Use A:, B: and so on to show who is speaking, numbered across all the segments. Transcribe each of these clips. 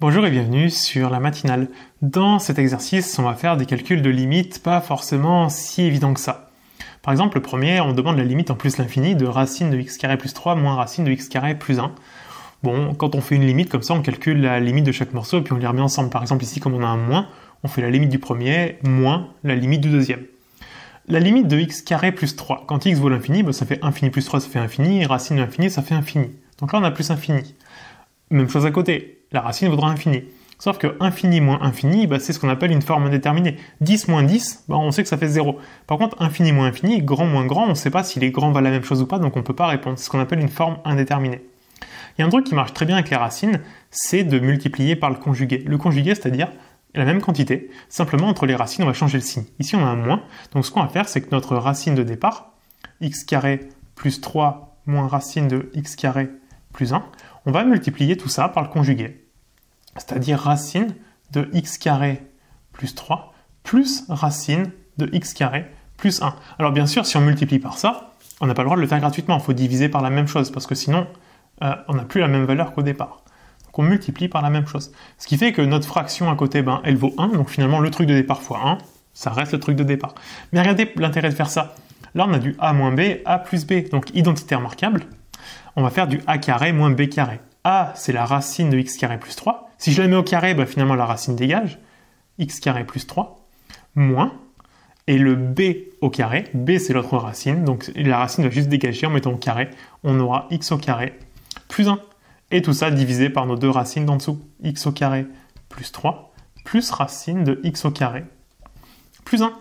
A: Bonjour et bienvenue sur la matinale. Dans cet exercice, on va faire des calculs de limites pas forcément si évidents que ça. Par exemple, le premier, on demande la limite en plus l'infini de racine de x carré plus 3 moins racine de x carré plus 1. Bon, quand on fait une limite comme ça, on calcule la limite de chaque morceau et puis on les remet ensemble. Par exemple, ici, comme on a un moins, on fait la limite du premier moins la limite du deuxième. La limite de x carré plus 3, quand x vaut l'infini, ça fait infini plus 3, ça fait infini, et racine de l'infini, ça fait infini. Donc là, on a plus infini. Même chose à côté, la racine vaudra infini. Sauf que infini moins infini, c'est ce qu'on appelle une forme indéterminée. 10 moins 10, on sait que ça fait 0. Par contre, infini moins infini, grand moins grand, on ne sait pas si les grands valent la même chose ou pas, donc on ne peut pas répondre. C'est ce qu'on appelle une forme indéterminée. Il y a un truc qui marche très bien avec les racines, c'est de multiplier par le conjugué. Le conjugué, c'est-à-dire la même quantité, simplement entre les racines, on va changer le signe. Ici, on a un moins, donc ce qu'on va faire, c'est que notre racine de départ, x carré plus 3 moins racine de x carré plus 1, on va multiplier tout ça par le conjugué. C'est-à-dire racine de x carré plus 3 plus racine de x carré plus 1. Alors bien sûr, si on multiplie par ça, on n'a pas le droit de le faire gratuitement, il faut diviser par la même chose, parce que sinon, on n'a plus la même valeur qu'au départ. Donc on multiplie par la même chose. Ce qui fait que notre fraction à côté, elle vaut 1, donc finalement le truc de départ fois 1, ça reste le truc de départ. Mais regardez l'intérêt de faire ça. Là, on a du a moins b, a plus b, donc identité remarquable. On va faire du a carré moins b carré. A, c'est la racine de x carré plus 3. Si je la mets au carré, finalement la racine dégage. X carré plus 3, moins. Et le b au carré, b c'est l'autre racine, donc la racine va juste dégager en mettant au carré. On aura x au carré plus 1. Et tout ça divisé par nos deux racines d'en dessous. X au carré plus 3, plus racine de x au carré plus 1.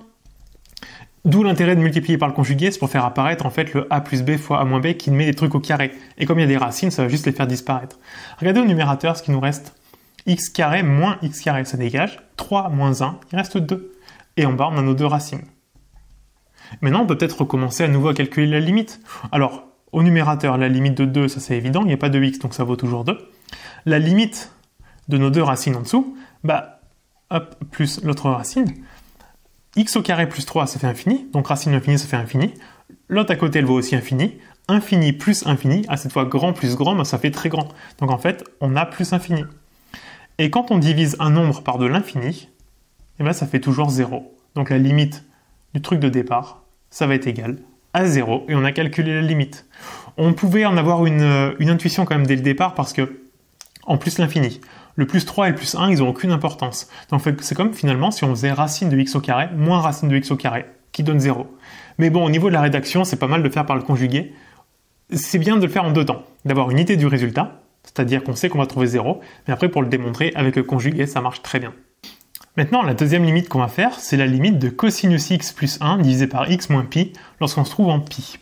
A: D'où l'intérêt de multiplier par le conjugué, c'est pour faire apparaître en fait le a plus b fois a moins b qui met des trucs au carré. Et comme il y a des racines, ça va juste les faire disparaître. Regardez au numérateur ce qui nous reste. X carré moins x carré, ça dégage. 3 moins 1, il reste 2. Et en bas, on a nos deux racines. Maintenant, on peut peut-être recommencer à nouveau à calculer la limite. Alors, au numérateur, la limite de 2, ça c'est évident, il n'y a pas de x, donc ça vaut toujours 2. La limite de nos deux racines en dessous, plus l'autre racine, x au carré plus 3, ça fait infini, donc racine de l'infini, ça fait infini. L'autre à côté, elle vaut aussi infini. Infini plus infini, à cette fois grand plus grand, ça fait très grand. Donc en fait, on a plus infini. Et quand on divise un nombre par de l'infini, ça fait toujours 0. Donc la limite du truc de départ, ça va être égal à 0, et on a calculé la limite. On pouvait en avoir une intuition quand même dès le départ, parce que, en plus l'infini, le plus 3 et le plus 1, ils n'ont aucune importance. Donc c'est comme finalement si on faisait racine de x au carré moins racine de x au carré, qui donne 0. Mais bon, au niveau de la rédaction, c'est pas mal de faire par le conjugué. C'est bien de le faire en deux temps. D'avoir une idée du résultat, c'est-à-dire qu'on sait qu'on va trouver 0, mais après pour le démontrer avec le conjugué, ça marche très bien. Maintenant, la deuxième limite qu'on va faire, c'est la limite de cosinus x plus 1 divisé par x moins pi lorsqu'on se trouve en pi.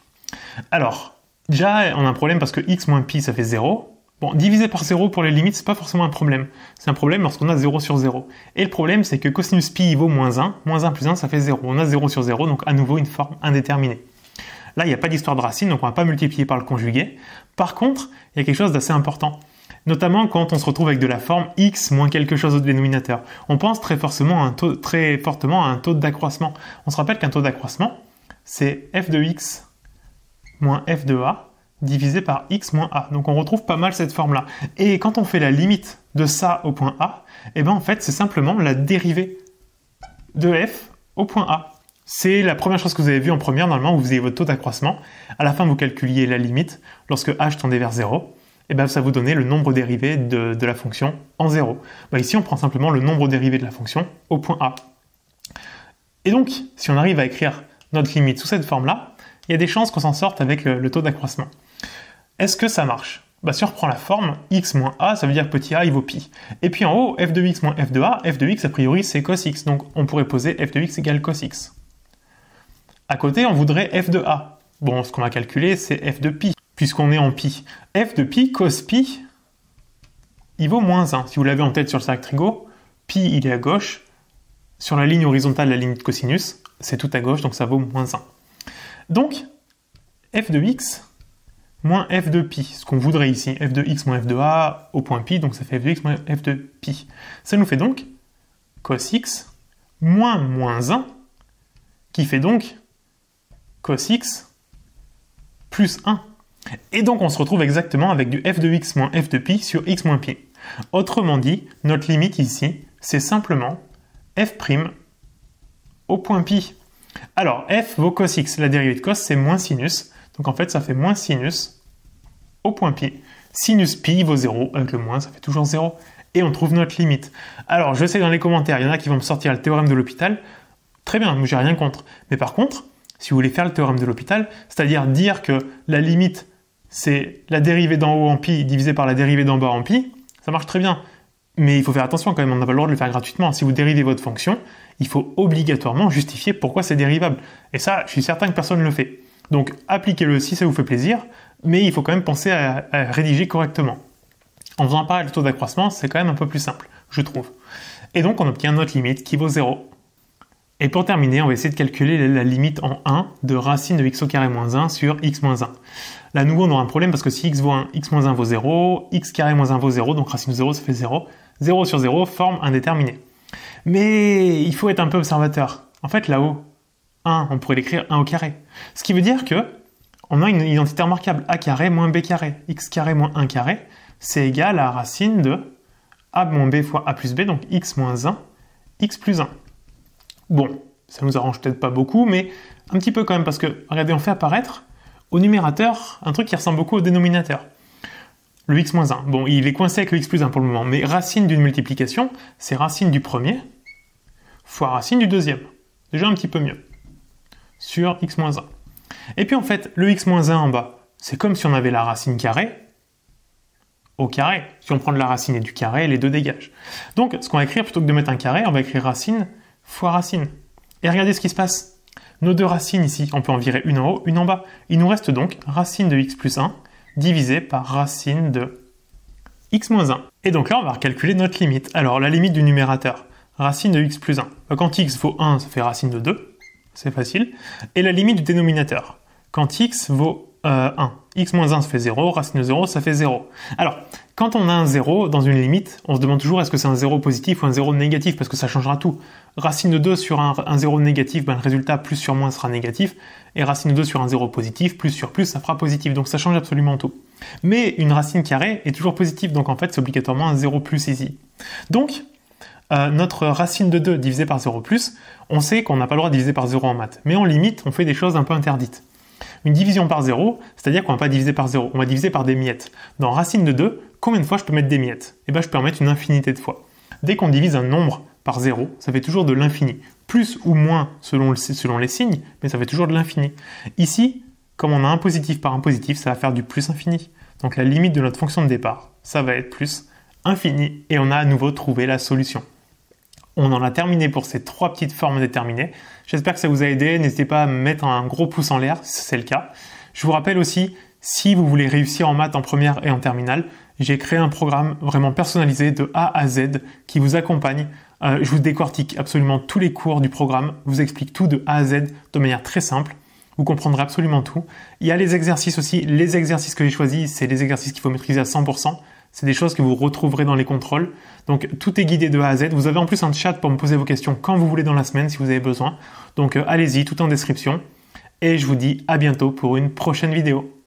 A: Alors, déjà, on a un problème parce que x moins pi, ça fait 0. Bon, diviser par 0 pour les limites, c'est pas forcément un problème. C'est un problème lorsqu'on a 0 sur 0. Et le problème, c'est que cosinus pi vaut moins 1. Moins 1 plus 1, ça fait 0. On a 0 sur 0, donc à nouveau une forme indéterminée. Là, il n'y a pas d'histoire de racine, donc on ne va pas multiplier par le conjugué. Par contre, il y a quelque chose d'assez important. Notamment quand on se retrouve avec de la forme x moins quelque chose au dénominateur. On pense très fortement à un taux d'accroissement. On se rappelle qu'un taux d'accroissement, c'est f de x moins f de a divisé par x moins a. Donc on retrouve pas mal cette forme-là. Et quand on fait la limite de ça au point a, en fait, c'est simplement la dérivée de f au point a. C'est la première chose que vous avez vue en première, normalement, vous avez votre taux d'accroissement. À la fin, vous calculiez la limite. Lorsque h tendait vers 0, ça vous donnait le nombre dérivé de la fonction en 0. Ici, on prend simplement le nombre dérivé de la fonction au point a. Et donc, si on arrive à écrire notre limite sous cette forme-là, il y a des chances qu'on s'en sorte avec le taux d'accroissement. Est-ce que ça marche? Si on reprend la forme, x moins a, ça veut dire que petit a, il vaut pi. Et puis en haut, f de x moins f de x, a priori, c'est cos x. Donc, on pourrait poser f de x égale cos x. À côté, on voudrait f de a. Bon, ce qu'on va calculer, c'est f de pi, puisqu'on est en pi. F de pi, cos pi, il vaut moins 1. Si vous l'avez en tête sur le cercle trigo, pi, il est à gauche. Sur la ligne horizontale, la ligne de cosinus, c'est tout à gauche, donc ça vaut moins 1. Donc, f de x moins f de pi, ce qu'on voudrait ici, f de x moins f de a au point pi, donc ça fait f de x moins f de pi. Ça nous fait donc cos x moins 1, qui fait donc cos x plus 1. Et donc on se retrouve exactement avec du f de x moins f de pi sur x moins pi. Autrement dit, notre limite ici, c'est simplement f' au point pi. Alors, f vaut cos x, la dérivée de cos, c'est moins sinus. Donc en fait, ça fait moins sinus au point pi. Sinus pi vaut 0, avec le moins, ça fait toujours 0. Et on trouve notre limite. Alors, je sais dans les commentaires, il y en a qui vont me sortir le théorème de l'hôpital. Très bien, moi j'ai rien contre. Mais par contre, si vous voulez faire le théorème de l'hôpital, c'est-à-dire dire que la limite, c'est la dérivée d'en haut en pi divisée par la dérivée d'en bas en pi, ça marche très bien. Mais il faut faire attention quand même, on n'a pas le droit de le faire gratuitement. Si vous dérivez votre fonction, il faut obligatoirement justifier pourquoi c'est dérivable. Et ça, je suis certain que personne ne le fait. Donc appliquez-le si ça vous fait plaisir, mais il faut quand même penser à rédiger correctement. En faisant apparaître le taux d'accroissement, c'est quand même un peu plus simple, je trouve. Et donc on obtient notre limite qui vaut 0. Et pour terminer, on va essayer de calculer la limite en 1 de racine de x au carré moins 1 sur x moins 1. Là, à nouveau, on aura un problème parce que si x vaut 1, x moins 1 vaut 0, x carré moins 1 vaut 0, donc racine de 0, ça fait 0. 0 sur 0 forme un déterminé. Mais il faut être un peu observateur. En fait, là-haut, 1, on pourrait l'écrire 1 au carré. Ce qui veut dire que on a une identité remarquable, a carré moins b carré. X carré moins 1 carré, c'est égal à racine de a moins b fois a plus b, donc x moins 1, x plus 1. Bon, ça nous arrange peut-être pas beaucoup, mais un petit peu quand même, parce que, regardez, on fait apparaître au numérateur un truc qui ressemble beaucoup au dénominateur. Le x moins 1. Bon, il est coincé avec le x plus 1 pour le moment, mais racine d'une multiplication, c'est racine du premier fois racine du deuxième. Déjà un petit peu mieux. Sur x moins 1. Et puis en fait, le x moins 1 en bas, c'est comme si on avait la racine carrée au carré. Si on prend de la racine et du carré, les deux dégagent. Donc, ce qu'on va écrire, plutôt que de mettre un carré, on va écrire racine fois racine. Et regardez ce qui se passe. Nos deux racines ici, on peut en virer une en haut, une en bas. Il nous reste donc racine de x plus 1 divisé par racine de x moins 1. Et donc là, on va recalculer notre limite. Alors, la limite du numérateur, racine de x plus 1. Quand x vaut 1, ça fait racine de 2. C'est facile. Et la limite du dénominateur. Quand x vaut 1. X moins 1, ça fait 0. Racine de 0, ça fait 0. Alors, quand on a un 0 dans une limite, on se demande toujours est-ce que c'est un 0 positif ou un 0 négatif, parce que ça changera tout. Racine de 2 sur un 0 négatif, ben, le résultat plus sur moins sera négatif. Et racine de 2 sur un 0 positif, plus sur plus, ça fera positif. Donc ça change absolument tout. Mais une racine carrée est toujours positive, donc en fait c'est obligatoirement un 0 plus ici. Donc, notre racine de 2 divisé par 0 plus, on sait qu'on n'a pas le droit de diviser par 0 en maths. Mais en limite, on fait des choses un peu interdites. Une division par 0, c'est-à-dire qu'on ne va pas diviser par 0, on va diviser par des miettes. Dans racine de 2, combien de fois je peux mettre des miettes? Eh bien, je peux en mettre une infinité de fois. Dès qu'on divise un nombre par 0, ça fait toujours de l'infini. Plus ou moins selon les signes, mais ça fait toujours de l'infini. Ici, comme on a un positif par un positif, ça va faire du plus infini. Donc la limite de notre fonction de départ, ça va être plus infini, et on a à nouveau trouvé la solution. On en a terminé pour ces 3 petites formes déterminées. J'espère que ça vous a aidé. N'hésitez pas à me mettre un gros pouce en l'air si c'est le cas. Je vous rappelle aussi, si vous voulez réussir en maths en première et en terminale, j'ai créé un programme vraiment personnalisé de A à Z qui vous accompagne. Je vous décortique absolument tous les cours du programme, je vous explique tout de A à Z de manière très simple. Vous comprendrez absolument tout. Il y a les exercices aussi. Les exercices que j'ai choisis, c'est les exercices qu'il faut maîtriser à 100%. C'est des choses que vous retrouverez dans les contrôles. Donc tout est guidé de A à Z. Vous avez en plus un chat pour me poser vos questions quand vous voulez dans la semaine si vous avez besoin. Donc allez-y, tout en description. Et je vous dis à bientôt pour une prochaine vidéo.